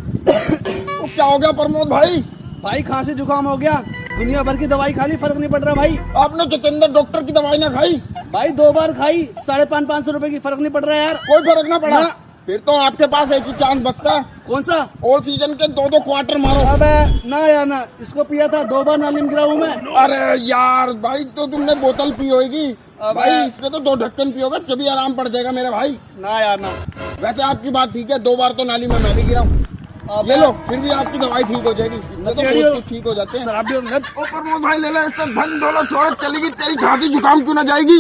तो क्या हो गया प्रमोद भाई? भाई खांसी जुकाम हो गया, दुनिया भर की दवाई खा ली, फर्क नहीं पड़ रहा भाई। आपने जितेंद्र डॉक्टर की दवाई ना खाई? भाई 2 बार खाई, 550 रुपए की, फर्क नहीं पड़ रहा है यार। कोई फर्क ना पड़ा? ना। फिर तो आपके पास एक ही चांस बचता है। कौन सा? ऑल सीजन के 2-2 क्वार्टर मारो। अबे ना यार ना, इसको पिया था 2 बार नाली गिरा हूँ मैं। अरे यार भाई, तो तुमने बोतल पी होगी भाई, इसमें तो 2 ढक्कन पियोगे तभी आराम पड़ जाएगा मेरे भाई। ना यार ना। वैसे आपकी बात ठीक है, 2 बार तो नाली में मैं भी गिरा हूँ। ले लो, फिर भी आपकी दवाई ठीक हो जाएगी। इससे तो बहुत कुछ ठीक हो जाते हैं। शराब भी प्रमोद भाई ले लो, इससे धन दौलत शोहरत चलेगी, तेरी खांसी जुकाम क्यों ना जाएगी।